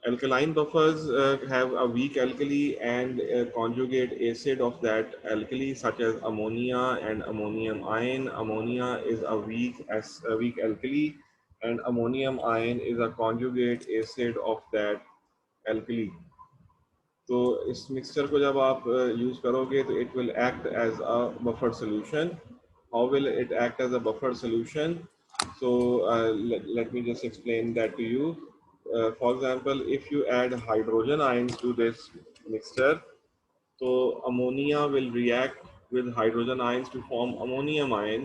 Alkaline buffers have a weak alkali and a conjugate acid of that alkali, such as ammonia and ammonium ion. Ammonia is a weak alkali, and ammonium ion is a conjugate acid of that alkali. तो इस mixture को जब आप use करोगे तो it will act as a buffer solution. How will it act as a buffer solution? So let me just explain that to you. For example, if you add hydrogen ions to this mixture, so ammonia will react with hydrogen ions to form ammonium ion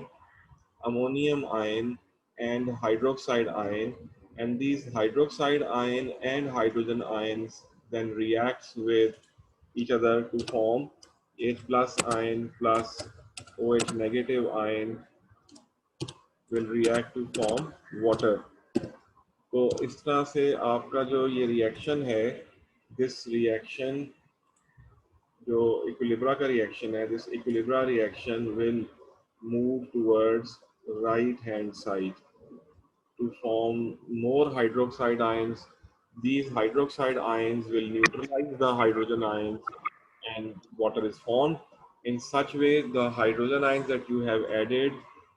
and hydroxide ion, and these hydroxide ion and hydrogen ions then reacts with each other to form H plus ion plus OH negative ion will react to form water. तो इस तरह से आपका जो ये reaction है, this reaction जो इक्विलिब्रा का रिएक्शन है, this equilibria reaction will move towards right hand side to form more hydroxide ions. These hydroxide ions will neutralize the hydrogen ions and water is formed. In such way, the hydrogen ions that you have added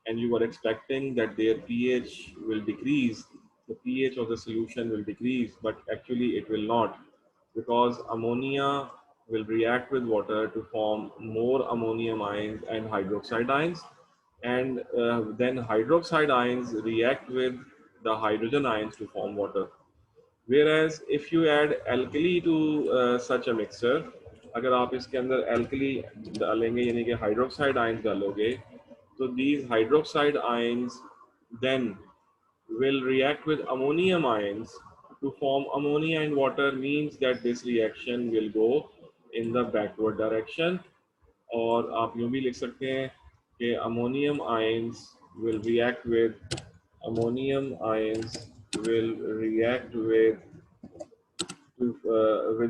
and you were expecting that their pH will decrease, the pH of the solution will decrease, but actually it will not, because ammonia will react with water to form more ammonium ions and hydroxide ions, and then hydroxide ions react with the hydrogen ions to form water. Whereas if you add alkali to such a mixture, अगर आप इसके अंदर alkali डालेंगे यानी कि hydroxide ions डालोगे, तो these hydroxide ions then will react with ammonium ions to form ammonia and water, means that this reaction will go in the backward direction. और आप यूँ भी लिख सकते हैं कि ammonium ions will react with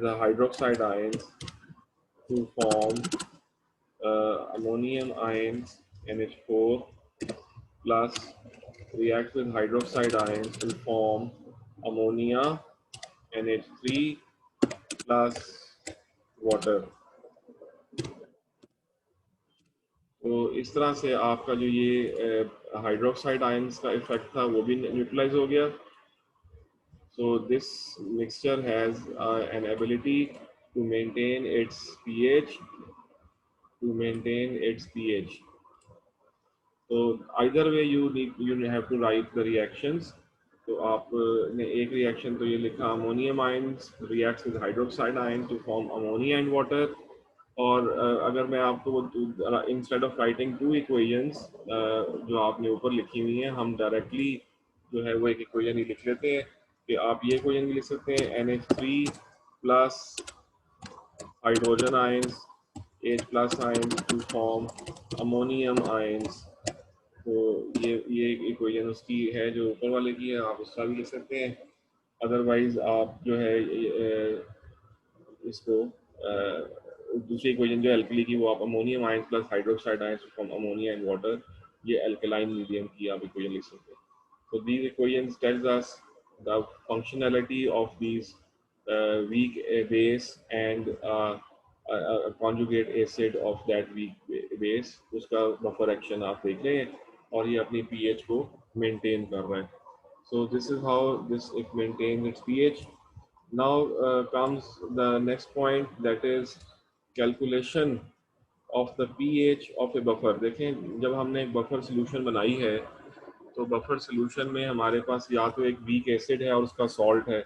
the hydroxide ions to form ammonium ions NH4 plus react with hydroxide ions to form ammonia NH3 plus water. तो इस तरह से आपका जो ये हाइड्रोक्साइड आयंस का इफेक्ट था वो भी न्यूट्रलाइज हो गया. So this mixture has an ability to maintain its pH, So either way you have to write the reactions. तो आपने एक रिएक्शन तो ये लिखा ammonium ions reacts with hydroxide ion to form ammonia and water. और अगर मैं आपको वो instead of writing two equations जो आपने ऊपर लिखी हुई हैं, हम डायरेक्टली जो है वो एक इक्वेशन ही लिख लेते हैं कि आप ये इक्वेशन भी लिख सकते हैं NH3 plus hydrogen ions H plus ions to form ammonium ions. तो ये इक्वेशन उसकी है जो ऊपर वाले की है, आप उसका भी लिख सकते हैं. अदरवाइज आप जो है इसको दूसरी इक्वेशन जो एल्कली की वो आप ammonium ions plus hydroxide ions from ammonia and water, ये अल्कलाइन मीडियम की आप इक्वेशन लिख सकते हैं. So these equations tells us the functionality of these weak base and a conjugate acid of that weak base. उसका buffer action आप देख रहे हैं और ये अपनी pH को maintain कर रहा है. So this is how this it maintains its pH. Now comes the next point, that is calculation of the pH of a buffer. देखें जब हमने एक buffer solution बनाई है तो बफर सॉल्यूशन में हमारे पास या तो एक वीक एसिड है और उसका सॉल्ट है,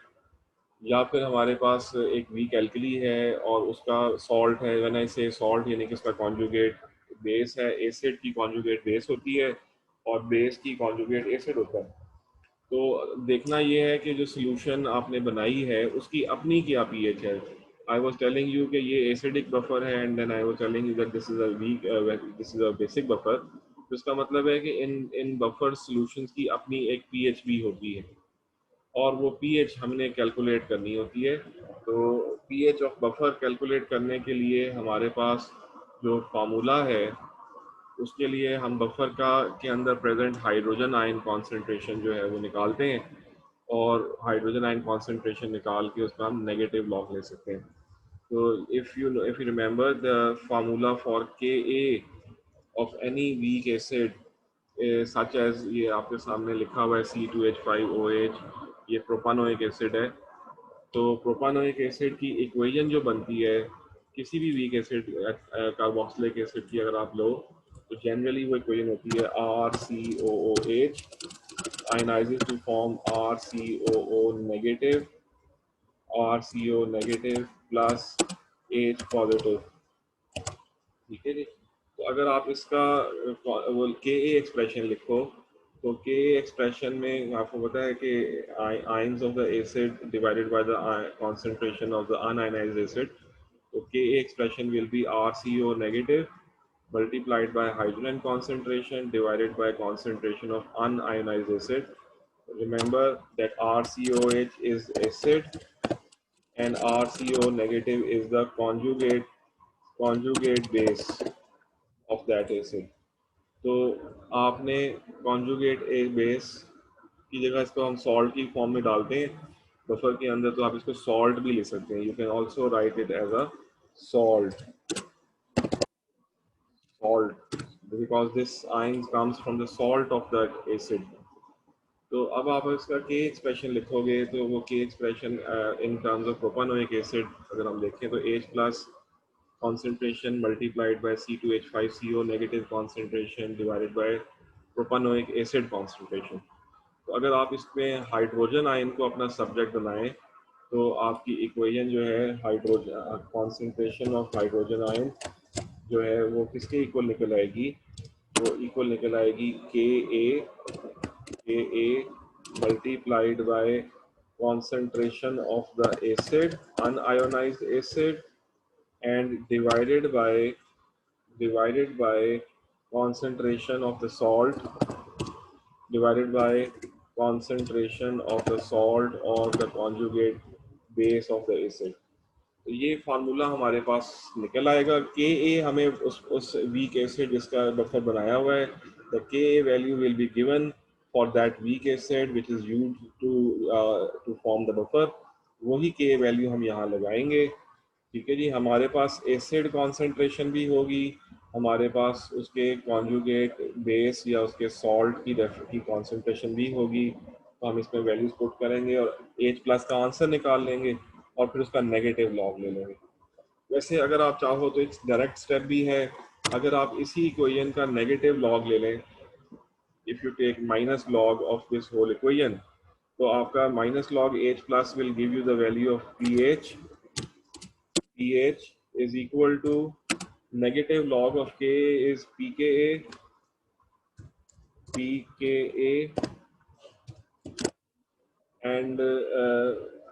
या फिर हमारे पास एक वीक एल्कली है और उसका सॉल्ट है. व्हेन आई से सॉल्ट यानी कि उसका कॉन्जुगेट बेस है. एसिड की कॉन्जुगेट बेस होती है और बेस की कॉन्जुगेट एसिड होता है. तो देखना ये है कि जो सॉल्यूशन आपने बनाई है उसकी अपनी क्या पीएच है. आई वाज टेलिंग यू कि ये एसिडिक बफर है and then I was telling you that this is a basic buffer. तो इसका मतलब है कि इन बफर सॉल्यूशंस की अपनी एक पीएच भी होती है और वो पीएच हमने कैलकुलेट करनी होती है. तो पीएच ऑफ बफर कैलकुलेट करने के लिए हमारे पास जो फार्मूला है उसके लिए हम बफर का के अंदर प्रेजेंट हाइड्रोजन आयन कॉन्सेंट्रेशन जो है वो निकालते हैं. और हाइड्रोजन आयन कॉन्सेंट्रेशन निकाल के उसका हम नेगेटिव लॉग ले सकते हैं. तो if you remember the formula for Ka of any weak acid such as ये आपके सामने लिखा हुआ है C2H5OH, ये प्रोपानोइक एसिड है. तो प्रोपानोइक एसिड की इक्वेशन जो बनती है किसी भी वीक एसिड कार्बोक्सिलिक एसिड की अगर आप लो तो जनरली वो इक्वेशन होती है RCOOH ionizes to form RCOO negative, RCO negative plus H positive. ठीक है जी. तो अगर आप इसका वो के ए एक्सप्रेशन लिखो तो के एक्सप्रेशन में आपको पता है कि ions of the acid divided by the concentration of the unionized acid. तो K a expression will be RCO negative multiplied by hydrogen concentration divided by concentration of unionized acid. Remember that RCOH is acid and RCO negative is the conjugate base of that acid. तो आपने conjugate ए base की जगह इसको हम salt की form में डालते हैं बफर के अंदर, तो आप इसको सॉल्ट भी ले सकते हैं. You can also write it as a salt salt because this ion comes from the salt of that acid. तो अब आप इसका के एक्सप्रेशन लिखोगे तो वो के expression in terms of propanoic acid अगर हम देखें तो H plus concentration multiplied by C2H5CO negative concentration divided by propanoic acid concentration. तो अगर आप इसमें हाइड्रोजन आयन को अपना सब्जेक्ट बनाएं तो आपकी इक्वेशन जो है hydrogen concentration of hydrogen ion जो है वो किसके इक्वल निकल आएगी, वो इक्वल निकल आएगी के ए multiplied by concentration of the acid unionized acid and divided by concentration of the salt divided by concentration of the salt or the conjugate base of the acid. तो ये फार्मूला हमारे पास निकल आएगा. के ए हमें उस वीक एसिड जिसका buffer बनाया हुआ है, the K a value will be given for that weak acid which is used to form the buffer. वही के ए वैल्यू हम यहाँ लगाएंगे. ठीक है जी. हमारे पास एसिड कॉन्सेंट्रेशन भी होगी, हमारे पास उसके कॉन्जुगेट बेस या उसके सॉल्ट की कॉन्सेंट्रेशन भी होगी. तो हम इसमें वैल्यूज पुट करेंगे और H प्लस का आंसर निकाल लेंगे और फिर उसका नेगेटिव लॉग ले लेंगे. वैसे अगर आप चाहो तो एक डायरेक्ट स्टेप भी है. अगर आप इसी इक्वेशन का नेगेटिव लॉग ले लें, if you take minus log of this whole equation, तो आपका minus log H plus will give you the value of pH. pH is equal to negative log of Ka is pKa and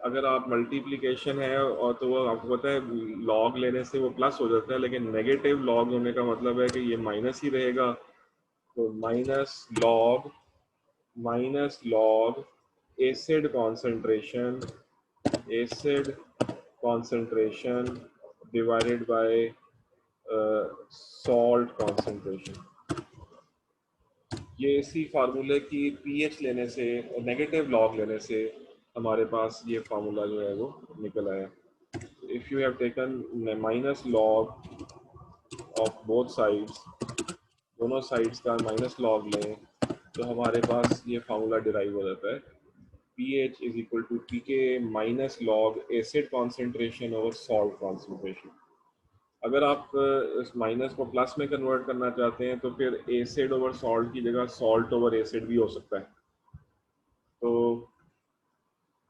अगर आप multiplication है और तो वो आपको पता है लॉग लेने से वो प्लस हो जाता है, लेकिन नेगेटिव लॉग होने का मतलब है कि ये माइनस ही रहेगा. तो minus log acid concentration divided bye salt concentration. ये इसी फार्मूले की पीएच लेने से और नेगेटिव लॉग लेने से हमारे पास ये फार्मूला जो है वो निकल आया. If you have taken minus log of both sides, दोनों साइड्स का माइनस लॉग लें तो हमारे पास ये फार्मूला डिराइव हो जाता है. pH is equal to pK minus log acid concentration over salt concentration. अगर आप इस माइनस को प्लस में कन्वर्ट करना चाहते हैं तो फिर एसिड ओवर सॉल्ट की जगह सॉल्ट ओवर एसिड भी हो सकता है. तो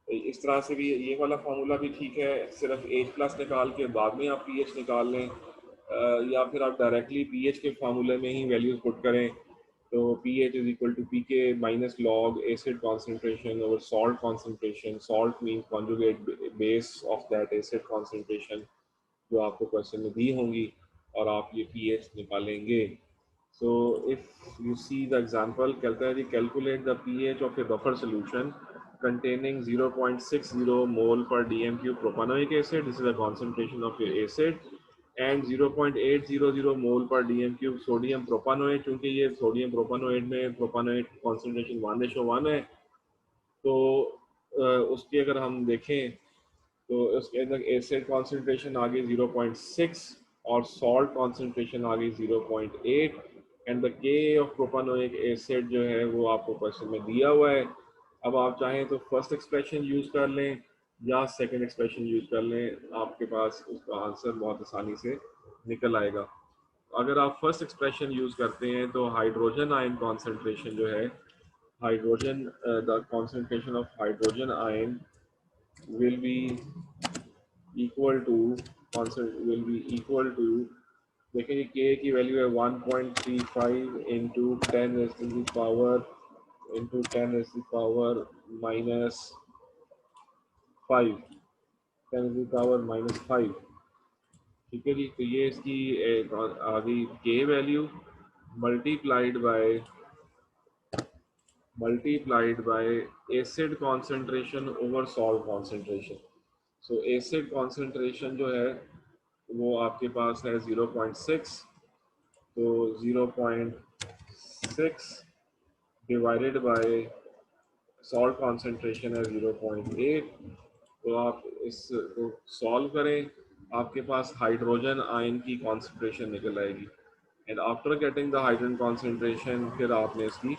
इस तरह से भी ये वाला फार्मूला भी ठीक है. सिर्फ H प्लस निकाल के बाद में आप pH निकाल लें, या फिर आप डायरेक्टली pH के फार्मूले में ही वैल्यूज पुट करें. तो pH is equal to pK minus log acid concentration over salt concentration. Salt means conjugate base of that acid concentration जो आपको क्वेश्चन में दी होंगी और आप ये pH निकालेंगे. So if you see the example, कहता है जी calculate the pH of a buffer solution containing 0.60 mole per dm cube propanoic acid, this is the concentration of your acid, and 0.800 mole per dm cube sodium propanoate. क्योंकि ये sodium प्रोपानोएट में प्रोपानोएट concentration 1:1 है, तो उसकी अगर हम देखें तो उसके अंदर एसिड कॉन्सेंट्रेशन आ गई 0.6 और सॉल्ट कॉन्सेंट्रेशन आ गई 0.8 एंड द के ऑफ प्रोपानोइक एसिड जो है वो आपको क्वेश्चन में दिया हुआ है। अब आप चाहें तो फर्स्ट एक्सप्रेशन यूज कर लें या सेकंड एक्सप्रेशन यूज कर लें, आपके पास उसका आंसर बहुत आसानी से निकल आएगा। अगर आप फर्स्ट एक्सप्रेशन यूज करते हैं तो हाइड्रोजन आयन कॉन्सेंट्रेशन जो है, hydrogen the concentration of hydrogen ion will be equal to will be equal to, देखिए के की वैल्यू है 1.35 into 10 raise to the power into 10 raise to the power minus 5, 10 raise to the power minus 5। ठीक है जी, तो ये इसकी आ गई के value multiplied by acid concentration over salt concentration. So acid concentration जो है वो आपके पास है 0.6, तो 0.6 डिवाइडेड बाय सॉल्ट कॉन्सेंट्रेशन है 0.8। तो आप इसको सॉल्व करें, आपके पास हाइड्रोजन आयन की कॉन्सेंट्रेशन निकल आएगी and after getting the hydrogen concentration फिर आपने इसकी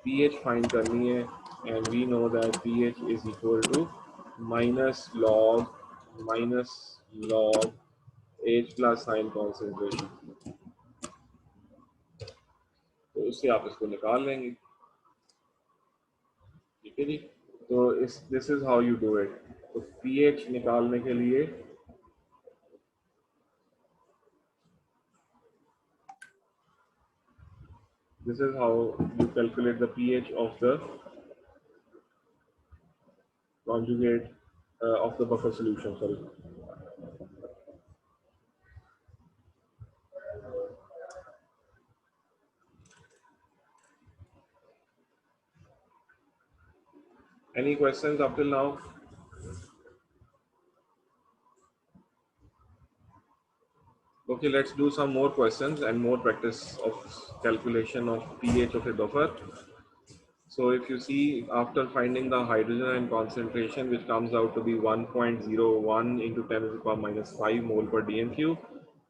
पीएच फाइंड करनी है and we know that pH is equal to minus log H plus sign concentration. तो उससे आप इसको निकाल लेंगे। ठीक है जी, तो इस this is how you do it. तो पीएच निकालने के लिए this is how you calculate the pH of the conjugate of the buffer solution, sorry. Any questions up till now? Okay, let's do some more questions and more practice of calculation of pH of a buffer. So if you see, after finding the hydrogen ion concentration, which comes out to be 1.01 into 10 to the power minus 5 mole per dm³,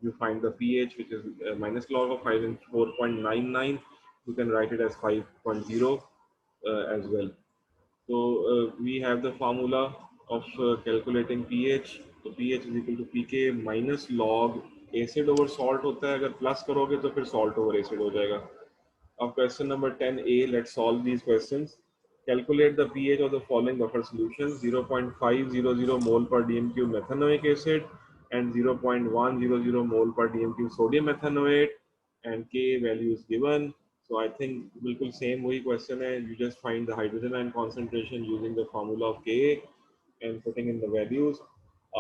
you find the pH, which is minus log of 5 and 4.99. You can write it as 5.0 as well. So we have the formula of calculating pH. So pH is equal to pK minus log acid over salt होता है, अगर plus करोगे तो फिर salt over acid हो जाएगा। Of question number 10a, let's solve these questions. Calculate the pH of the following buffer solutions: 0.500 mole per dm³ methanoic acid and 0.100 mole per dm³ sodium methanoate, and K value is given. So I think बिल्कुल same वही question है. You just find the hydrogen ion concentration using the formula of Ka and putting in the values.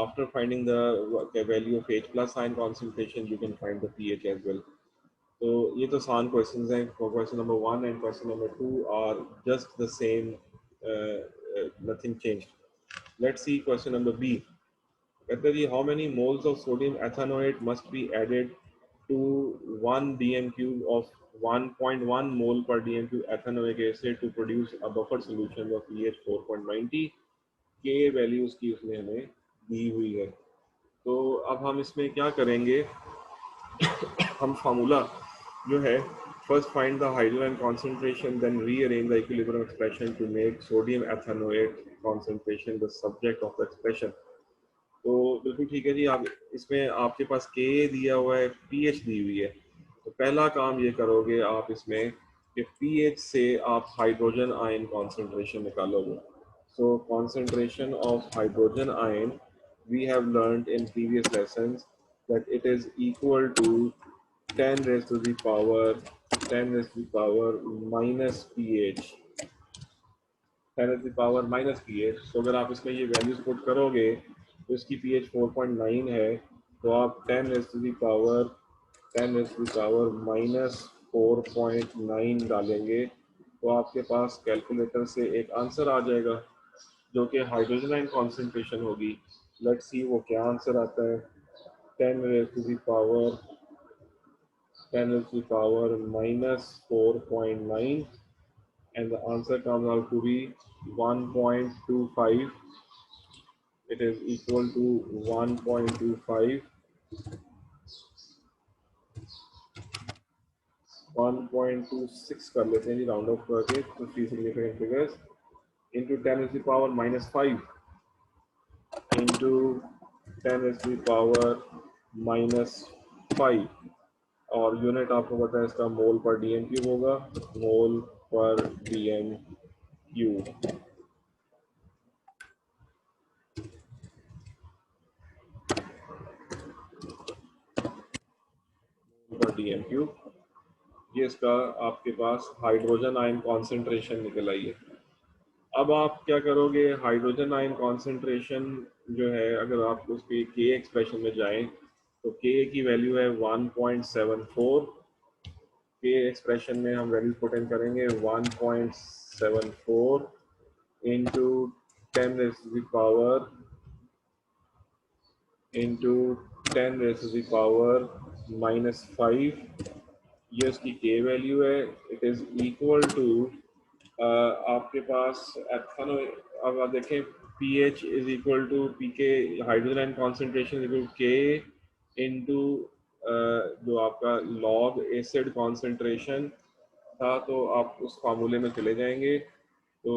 After finding the value of H plus ion concentration, you can find the pH as well. तो ये तो आसान questions हैं। Question number 1 and question number 2 are just the same, nothing changed. Let's see question number B. कहते हैं जी, how many moles of sodium ethanoate must be added to 1 dm³ of 1.1 mole per dm³ ethanoic acid to produce a buffer solution of pH 4.90। के values की उसने हमें दी हुई है। तो अब हम इसमें क्या करेंगे, हम फार्मूला जो है, first find the hydrogen concentration, then rearrange the equilibrium expression to make sodium ethanoate concentration the subject of the expression। तो बिल्कुल ठीक है जी। आप इसमें आपके पास के दिया हुआ है, पीएच दी हुई है, तो पहला काम ये करोगे आप इसमें कि पीएच से आप हाइड्रोजन आयन कॉन्सेंट्रेशन निकालोगे। सो concentration of hydrogen ion we have learned in previous lessons that it is equal to 10 raised to the power 10 raised to the power minus pH, 10 raised to the power minus pH। तो अगर आप इसमें ये values put करोगे तो इसकी pH 4.9 है, तो आप 10 raised to the power 10 raised to the power minus 4.9 डालेंगे तो आपके पास कैलकुलेटर से एक आंसर आ जाएगा जो कि हाइड्रोजन आयन कॉन्सेंट्रेशन होगी। लेट्स सी वो क्या आंसर आता है। 10 raised to the power 10 raised to the power minus 4.9 and the answer comes out to be 1.25. It is equal to 1.25. 1.26 कर लेते हैं जी राउंड ऑफ करके तो 3 significant figures into 10 is the power minus 5 into 10 is the power minus 5 और unit आपको पता है इसका मोल पर डीएम क्यूब होगा मोल पर डीएम क्यूब पर डीएम क्यूब ये इसका आपके पास हाइड्रोजन आयन कॉन्सेंट्रेशन निकल आई है। अब आप क्या करोगे हाइड्रोजन आयन कॉन्सेंट्रेशन जो है अगर आप उसके के एक्सप्रेशन में जाएं तो के की वैल्यू है 1.74 के एक्सप्रेशन में हम वैल्यू पुट इन करेंगे 1.74 into 10 raise to the power into 10 raise to the power -5 ये उसकी के वैल्यू है इट इज इक्वल टू आपके पास एथनो अब आप देखें pH is equal to pK hydrogen ion concentration equal K into जो आपका लॉग एसिड कॉन्सेंट्रेशन था तो आप उस फार्मूले में चले जाएंगे तो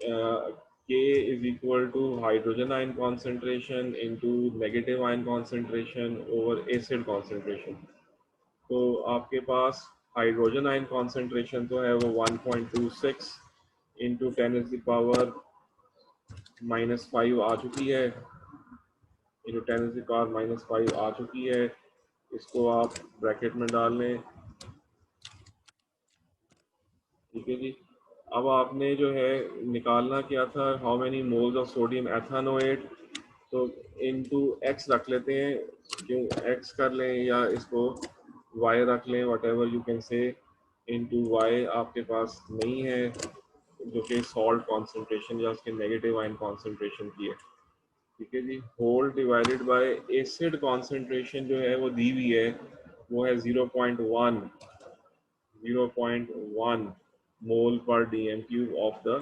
K is equal to hydrogen ion concentration into negative ion concentration over acid concentration तो आपके पास हाइड्रोजन आयन कॉन्सेंट्रेशन तो है वो 1.26 इंटू 10 इज द पावर -5 आ चुकी है इंटू 10 इज द पावर -5 आ चुकी है इसको आप ब्रैकेट में डाल लें ठीक है जी। अब आपने जो है निकालना क्या था how many moles of sodium ethanoate तो इनटू एक्स रख लेते हैं क्यों एक्स कर लें या इसको वाई रख लें whatever you can say into Y आपके पास नहीं है जो कि सॉल्ट कॉन्सेंट्रेशन या उसके नेगेटिव आयन कॉन्सेंट्रेशन की है ठीक है जी। Whole divided by acid concentration जो है वो दी हुई है वो है 0.1 mole per dm cube of the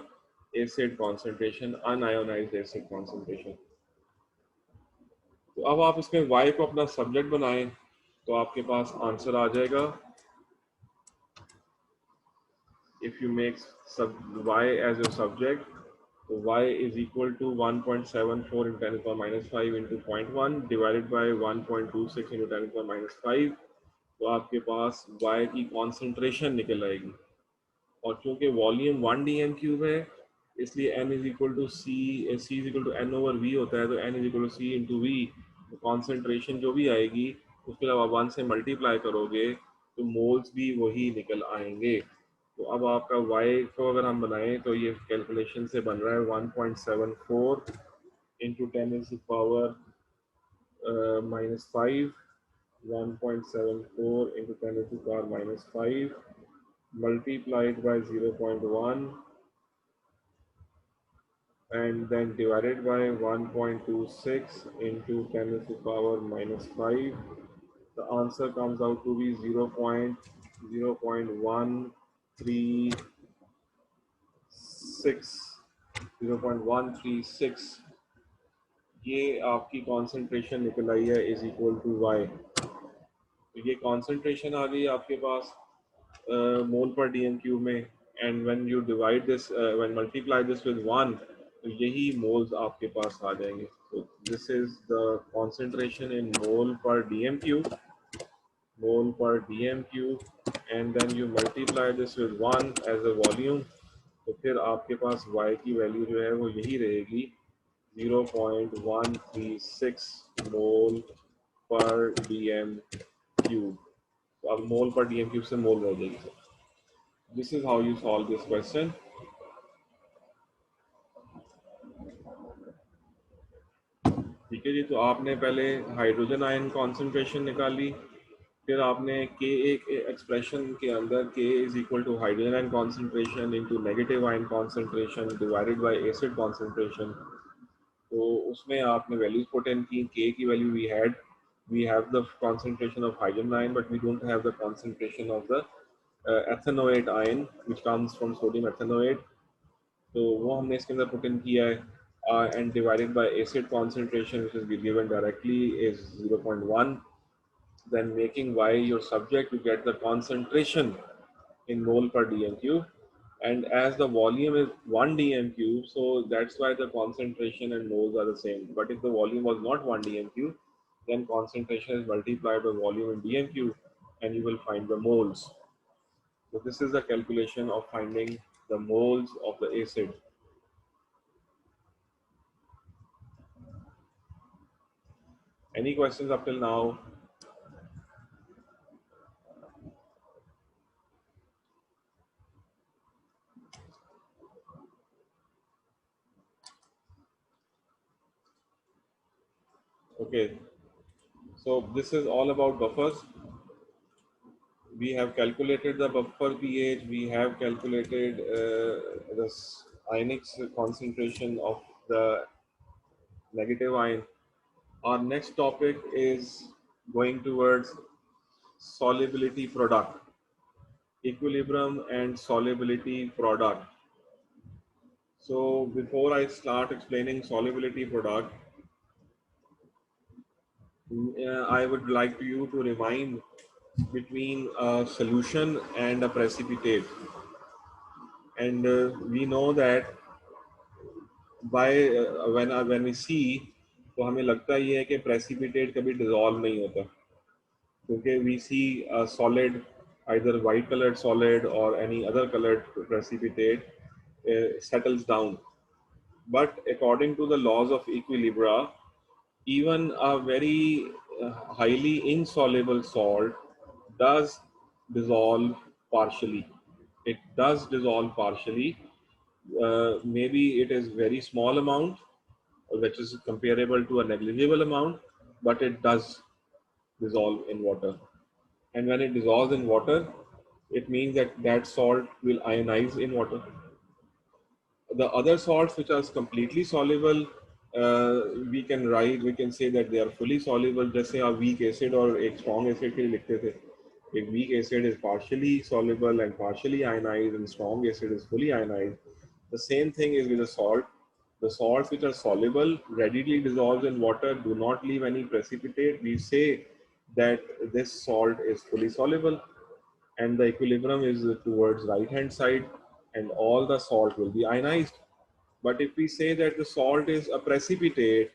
acid concentration unionized acid concentration। तो अब आप इसमें y को अपना सब्जेक्ट बनाएं तो आपके पास आंसर आ जाएगा if you make y as your subject तो y is equal to 1.74 into 10 to the power minus 5 into 0.1 divided by 1.26 into 10 to the power minus 5 तो आपके पास y की कॉन्सेंट्रेशन निकल आएगी और क्योंकि वॉल्यूम 1 डीएम क्यूब है इसलिए n is equal to C C is equal to N over V होता है तो n is equal to C into V तो कॉन्सेंट्रेशन जो भी आएगी उसके अलावा 1 से मल्टीप्लाई करोगे तो मोल्स भी वही निकल आएंगे। तो अब आपका y को अगर हम बनाएं तो ये कैलकुलेशन से बन रहा है 1.74 into 10 is power -5 1.74 into 10 to the power -5 multiplied by 0.1 and then divided by 1.26 into 10 to the power -5. The answer comes out to be 0.136 ये आपकी कॉन्सेंट्रेशन निकल आई है इज इक्वल टू वाई। तो ये कॉन्सेंट्रेशन आ गई आपके पास मोल पर डीएम क्यूब में and when you divide this when multiply this with 1 तो यही मोल्स आपके पास आ जाएंगे। तो this is the concentration in mole per dm cube and then you multiply this with 1 as a volume तो फिर आपके पास y की वैल्यू जो है वो यही रहेगी 0.136 मोल पर डीएम क्यूब। तो अब मोल पर डीएम क्यूब से मोल रह जाएगी। This is how you solve this question। ठीक है जी। तो आपने पहले हाइड्रोजन आयन कॉन्सेंट्रेशन निकाली फिर आपने के एक एक्सप्रेशन के अंदर K is equal to hydrogen ion concentration into negative ion concentration divided by acid concentration तो उसमें आपने वैल्यूज पुट इन की के की value we have the concentration of hydrogen ion but we don't have the concentration of the ethanoate ion which comes from sodium ethanoate. तो वो हमने इसके अंदर put in किया है and divided by acid concentration which is given directly is 0.1. Then making y your subject to get the concentration in mole per dm cube, and as the volume is 1 dm cube, so that's why the concentration and moles are the same. But if the volume was not 1 dm cube, then concentration is multiplied by volume in dm cube and you will find the moles. So this is the calculation of finding the moles of the acid. Any questions up till now? Okay, so this is all about buffers. We have calculated the buffer pH, we have calculated the ionic concentration of the negative ion. Our next topic is going towards solubility product, equilibrium and solubility product. So before I start explaining solubility product, I would like you to remind between a solution and a precipitate. And we know that by when we see, तो हमें लगता ये है कि precipitate कभी dissolve नहीं होता, क्योंकि we see a solid, either white colored solid or any other colored precipitate settles down. But according to the laws of equilibria, even a very highly insoluble salt does dissolve partially. It does dissolve partially. Maybe it is very small amount, which is comparable to a negligible amount, but it does dissolve in water. And when it dissolves in water, it means that that salt will ionize in water. The other salts which are completely soluble, we can say that they are fully soluble. जैसे आप weak acid और एक strong acid के लिए लिखते थे, एक weak acid is partially soluble and partially ionized, and strong acid is fully ionized. The same thing is with the salt. The salts which are soluble readily dissolves in water, do not leave any precipitate. We say that this salt is fully soluble, and the equilibrium is towards right hand side, and all the salt will be ionized. But if we say that the salt is a precipitate,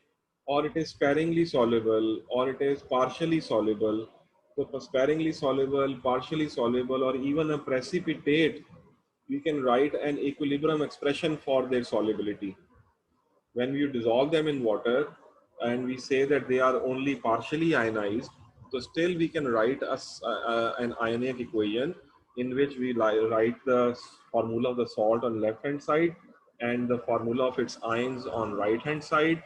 or it is sparingly soluble, or it is partially soluble, so for sparingly soluble, partially soluble, or even a precipitate, we can write an equilibrium expression for their solubility. When you dissolve them in water and we say that they are only partially ionized, so still we can write an ionic equation in which we write the formula of the salt on left hand side and the formula of its ions on right hand side.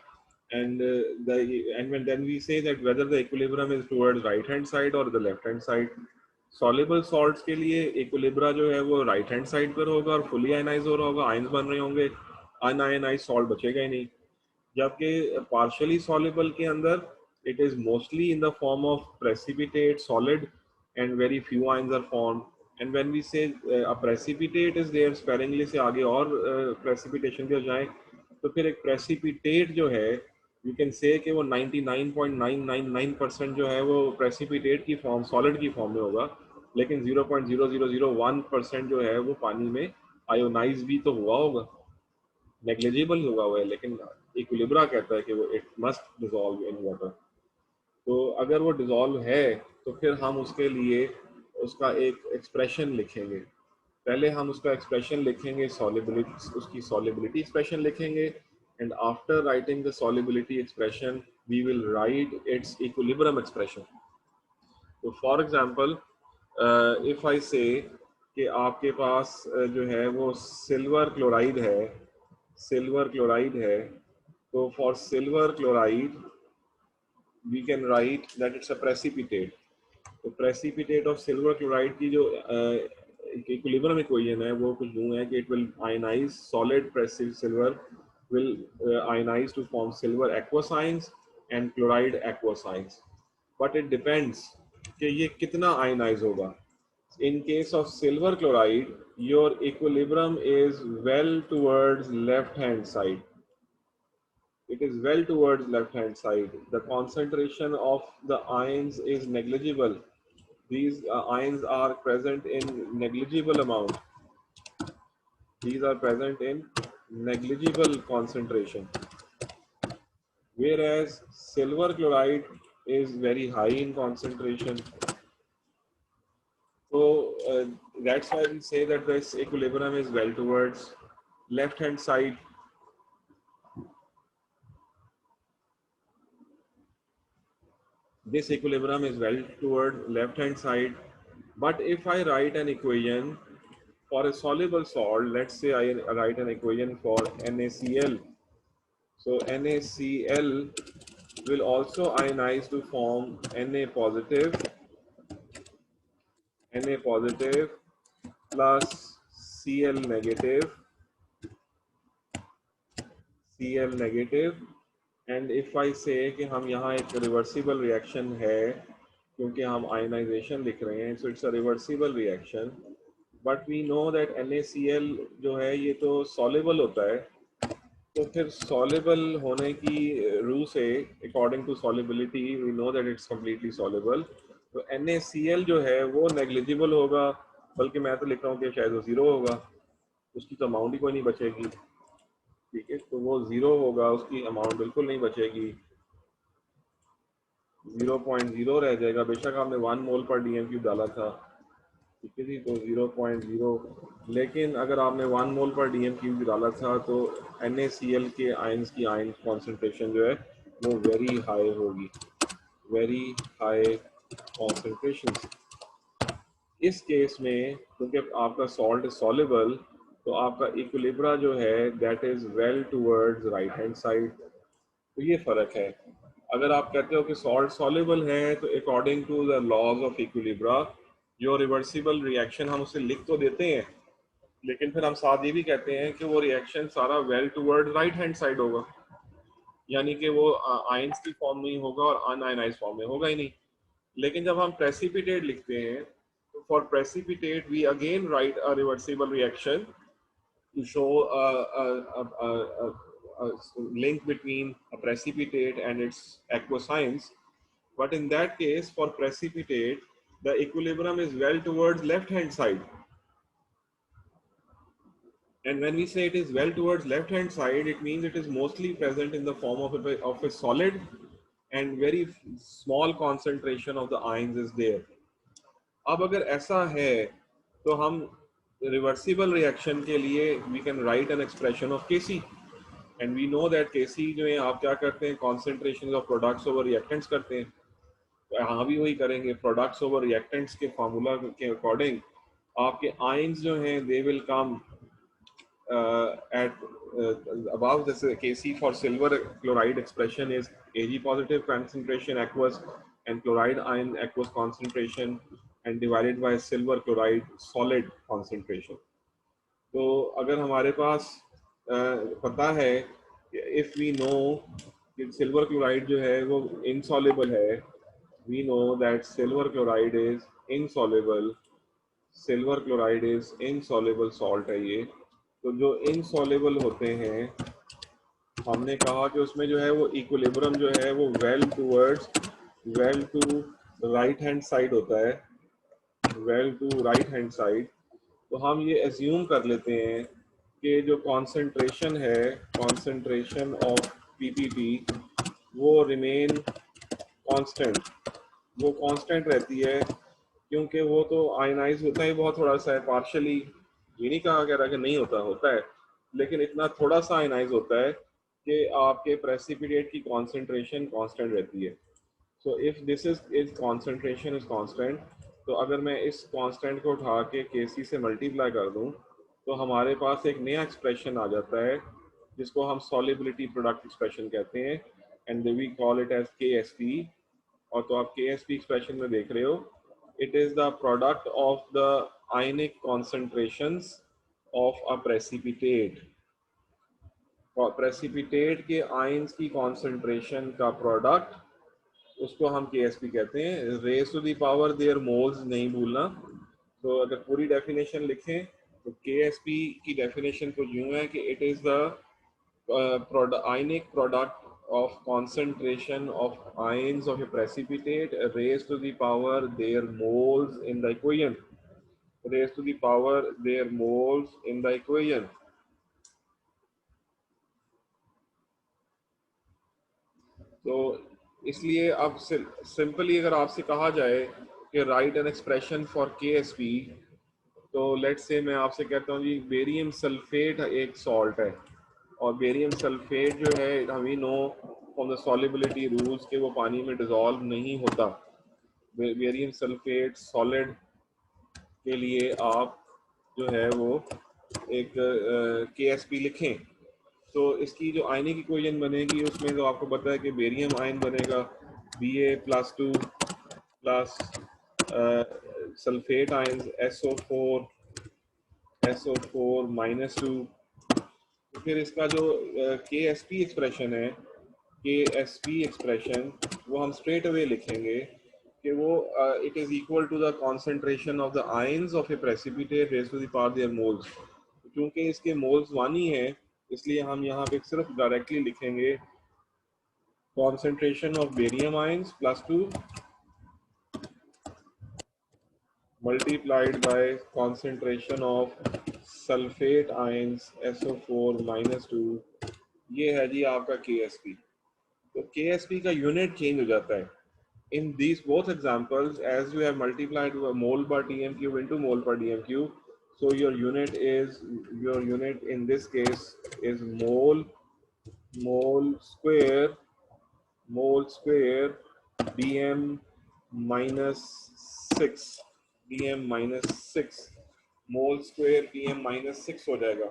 And then we say that whether the equilibrium is towards right hand side or the left hand side. Soluble salts के लिए इक्विलिब्रा जो है वो right hand side पर होगा और fully ionise हो रहा होगा, आयंस बन रहे होंगे, अनआयनाइज सॉल्ट बचेगा ही नहीं. जबकि पार्शियली सॉल्युबल के अंदर it is mostly in the form of precipitate solid and very few ions are formed. And when we say a precipitate is there, sparingly से आगे और precipitation पे जाएं, तो फिर एक precipitate जो है you can say कि वो 99.999% जो है वो precipitate की फॉर्म, solid की फॉर्म में होगा, लेकिन 0.0001% जो है वो पानी में आयोनाइज भी तो हुआ होगा, नेग्लिजिबल होगा हुआ है, लेकिन इक्विलिब्रा कहता है कि वो it must dissolve in water. तो अगर वो डिसॉल्व है तो फिर हम उसके लिए उसका एक एक्सप्रेशन लिखेंगे. पहले हम उसका एक्सप्रेशन लिखेंगे, सॉल्युबिलिटी, उसकी सॉल्युबिलिटी एक्सप्रेशन लिखेंगे, and after writing the solubility expression we will write its equilibrium expression. तो for example if I say कि आपके पास जो है वो सिल्वर क्लोराइड है, सिल्वर क्लोराइड है, तो for silver chloride we can write that it's a precipitate. तो precipitate of silver chloride की जो equilibrium equation है वो कुछ यूं है कि it will ionize solid silver will ionize to form silver aqueous ions and chloride aqueous ions. But it depends कि ये कितना ionize होगा. In case of silver chloride, your equilibrium is well towards left hand side. It is well towards left hand side. The concentration of the ions is negligible. These ions are present in negligible amount. These are present in negligible concentration. Whereas silver chloride is very high in concentration. So that's why we say that this equilibrium is well towards left hand side. This equilibrium is well toward left hand side. But if I write an equation for a soluble salt, let's say I write an equation for NaCl. So NaCl will also ionize to form Na positive plus Cl negative. And if I say कि हम यहाँ एक reversible reaction है क्योंकि हम ionization लिख रहे हैं, so it's a reversible reaction, but we know that NaCl जो है ये तो सॉल्युबल होता है, तो फिर सॉल्युबल होने की रू से according to solubility we know that it's completely soluble. तो NaCl जो है वो नेग्लिजिबल होगा, बल्कि मैं तो लिख रहा हूँ कि शायद वो ज़ीरो होगा, उसकी तो अमाउंट ही कोई नहीं बचेगी. ठीक है, तो वो ज़ीरो होगा, उसकी अमाउंट बिल्कुल नहीं बचेगी, 0.0 रह जाएगा. बेशक आपने 1 मोल पर DMQ डाला था, ठीक है जी, तो 0.0, लेकिन अगर आपने 1 मोल पर DMQ डाला था तो NaCl के आयंस की आयन कॉन्सेंट्रेशन जो है वो वेरी हाई होगी, वेरी हाई कॉन्सेंट्रेशन. इस केस में क्योंकि आपका सॉल्ट सॉल्युबल, तो आपका इक्विलिब्रा जो है that is well towards right hand side. तो ये फर्क है. अगर आप कहते हो कि सॉल्ट सॉल्युबल है, तो according to the laws of equilibria जो रिवर्सिबल रिएक्शन हम उसे लिख तो देते हैं, लेकिन फिर हम साथ ये भी कहते हैं कि वो रिएक्शन सारा well toward right hand side होगा, यानी कि वो आयंस की फॉर्म में होगा और अनआयनाइज्ड फॉर्म में होगा ही नहीं. लेकिन जब हम प्रेसिपिटेट लिखते हैं, तो for precipitate we again write a reversible reaction to show a link between a precipitate and its aqueous science. But in that case, for precipitate, the equilibrium is well towards left-hand side. And when we say it is well towards left-hand side, it means it is mostly present in the form of a solid, and very small concentration of the ions is there. अब अगर ऐसा है तो हम reversible reaction के लिए we can write an expression of Kc, and we know that Kc जो है आप क्या करते हैं, concentration of products over reactants करते हैं. तो यहाँ भी वही करेंगे, प्रोडक्ट्स ओवर रिएक्टेंट्स के फार्मूला के अकॉर्डिंग आपके आयंस जो हैं they will come at above this. Kc for silver chloride expression is Ag positive concentration aqueous and chloride ion aqueous concentration and divided by silver chloride solid concentration. तो अगर हमारे पास पता है if we know कि silver chloride जो है वो insoluble है, we know that silver chloride is insoluble, silver chloride is insoluble salt है ये. तो जो इनसॉल्युबल होते हैं, हमने कहा कि उसमें जो है वो इक्विलिब्रियम जो है वो well to right hand side होता है, well to right hand side. तो हम ये एज्यूम कर लेते हैं कि जो कॉन्सेंट्रेशन है, कॉन्सेंट्रेशन ऑफ PPT वो रिमेन कांस्टेंट, वो कांस्टेंट रहती है, क्योंकि वो तो आयनाइज होता है बहुत थोड़ा सा है, पार्शली, ये नहीं कहा कह रहा कि नहीं होता, होता है, लेकिन इतना थोड़ा सा आयनाइज होता है कि आपके प्रेसिपिटेट की कॉन्सेंट्रेशन कांस्टेंट रहती है. So if this is concentration is constant, तो अगर मैं इस कांस्टेंट को उठा के Kc से मल्टीप्लाई कर दूं, तो हमारे पास एक नया एक्सप्रेशन आ जाता है जिसको हम सॉल्युबिलिटी प्रोडक्ट एक्सप्रेशन कहते हैं, and we call it as KSP. और तो आप KSP एक्सप्रेशन में देख रहे हो, it is the product of the ionic concentrations of a precipitate. Precipitate के आयंस की कॉन्सेंट्रेशन का प्रोडक्ट उसको हम KSP कहते हैं. Raise to the power their moles नहीं भूलना. तो अगर पूरी डेफिनेशन लिखें तो KSP की डेफिनेशन तो यूं है कि it is the ionic product of concentration of ions of a precipitate raised to the power their moles in the equation, raised to the power their moles in the equation. तो इसलिए अब simply अगर आपसे कहा जाए कि right an expression for KSP, तो let's say मैं आपसे कहता हूँ जी बेरियम सल्फेट एक सॉल्ट है, और बेरियम सल्फेट जो है हमें know from the solubility rules के वो पानी में डिजॉल्व नहीं होता। बेरियम सल्फेट सॉलिड के लिए आप जो है वो एक KSP लिखें, तो इसकी जो आयनिक इक्वेशन बनेगी उसमें तो आपको पता है कि बेरियम आयन बनेगा Ba+2 plus sulphate ion SO4 -2। तो फिर इसका जो KSP एक्सप्रेशन है, KSP एक्सप्रेशन वो हम स्ट्रेट अवे लिखेंगे कि वो it is equal to the concentration of the ions of a precipitate raise to the power their moles. क्योंकि इसके मोल्स 1 ही है, इसलिए हम यहाँ पे सिर्फ डायरेक्टली लिखेंगे concentration of barium ions +2 multiplied by concentration of sulphate ions SO4 -2। ये है जी आपका KSP। तो KSP का यूनिट चेंज हो जाता है in these both examples as you have multiplied mole per dm cube into mole per dm cube, so your unit in this case is mole square dm minus 6 dm minus 6 mole square dm minus 6 हो जाएगा।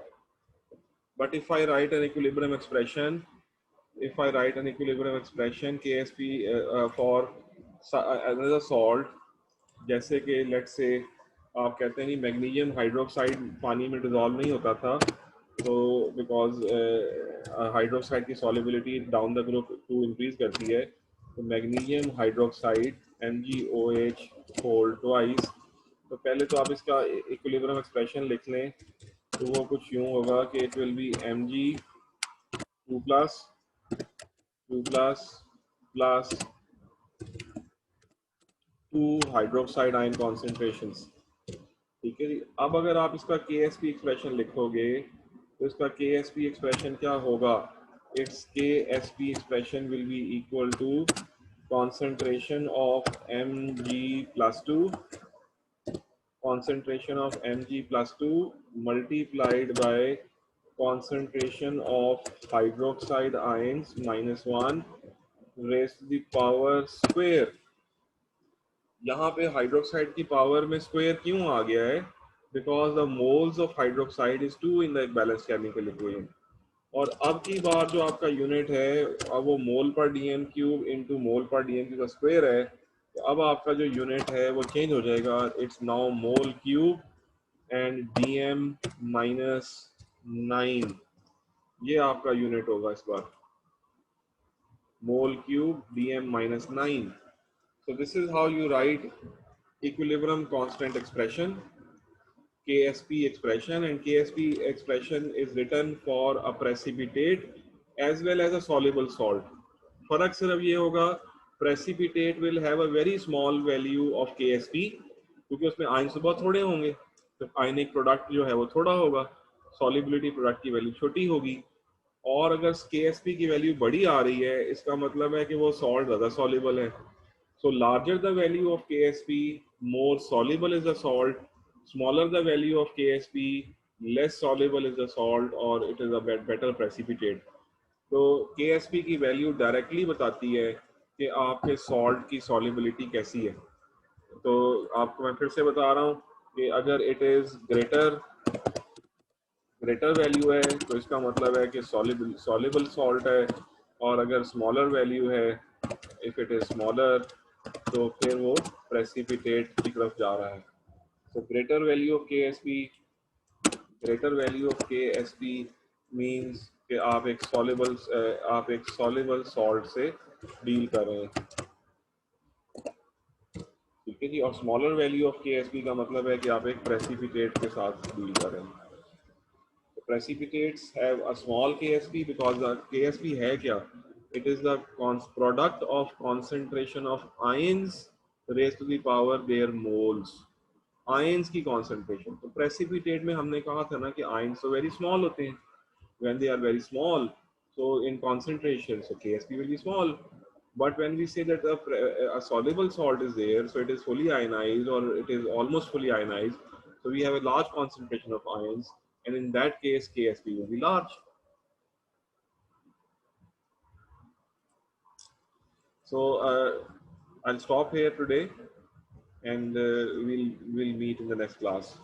but if I write an equilibrium expression, if I write an equilibrium expression KSP for another salt, जैसे कि let's say आप कहते हैं कि magnesium hydroxide पानी में डिजॉल्व नहीं होता था, तो बिकॉज हाइड्रोक्साइड की solubility down the group 2 increase करती है, तो magnesium hydroxide MgOH whole twice. तो पहले तो आप इसका इक्विलिब्रियम एक्सप्रेशन लिख लें, तो वो कुछ यूं होगा कि it will be Mg2+ plus 2 hydroxide ion concentrations. ठीक है जी। अब अगर आप इसका KSP एक्सप्रेशन लिखोगे तो इसका KSP एक्सप्रेशन क्या होगा? Its KSP expression will be equal to concentration of Mg+2 multiplied by concentration of hydroxide ions -1 raised to the power square। यहाँ पे हाइड्रोक्साइड की पावर में स्क्वायर क्यों आ गया है? Because the moles of hydroxide is 2 in the balance chemical equation. और अब की बार जो आपका यूनिट है अब वो मोल पर डीएम क्यूब इंटू मोल पर डीएम क्यूब का स्क्वायर है, तो अब आपका जो यूनिट है वो चेंज हो जाएगा, it's now mole cube and DM -9। ये आपका यूनिट होगा इस बार, मोल cube DM -9। So this is how you write equilibrium constant expression, KSP expression, and KSP expression is written for a precipitate as well as a soluble salt. फर्क सिर्फ ये होगा, precipitate will have a very small value of KSP क्योंकि उसमें ions बहुत थोड़े होंगे, तो आयनिक प्रोडक्ट जो है वो थोड़ा होगा, सॉलिबिलिटी प्रोडक्ट की वैल्यू छोटी होगी। और अगर KSP की वैल्यू बड़ी आ रही है इसका मतलब है कि वो सॉल्ट ज़्यादा सॉल्युबल है। So larger the value of KSP, more soluble is the salt. Smaller the value of KSP, less soluble is the salt, or it is a better precipitate. तो KSP की वैल्यू डायरेक्टली बताती है कि आपके salt की solubility कैसी है। तो आपको मैं फिर से बता रहा हूँ कि अगर इट इज ग्रेटर वैल्यू है तो इसका मतलब है कि सॉल्युबल सॉल्ट है, और अगर स्मॉलर वैल्यू है, इफ इट इज स्मॉलर, तो फिर वो प्रेसिपिटेट की तरफ जा रहा है। तो greater value of KSP means कि आप एक सॉल्युबल सॉल्ट से डील कर रहे हैं। ठीक देखिए, और स्मॉलर वैल्यू ऑफ KSP का मतलब है कि आप एक प्रेसिपिटेट के साथ डील कर रहे हैं. Precipitates have a small KSP because the KSP है क्या? It is the product of concentration of ions raised to the power their moles. Ions की concentration. तो precipitate में हमने कहा था ना कि ions तो very small होते हैं. When they are very small, so in concentration, so KSP will be small. But when we say that a soluble salt is there, so it is fully ionized or it is almost fully ionized. So we have a large concentration of ions, and in that case, KSP will be large. So I'll stop here today, and we'll meet in the next class.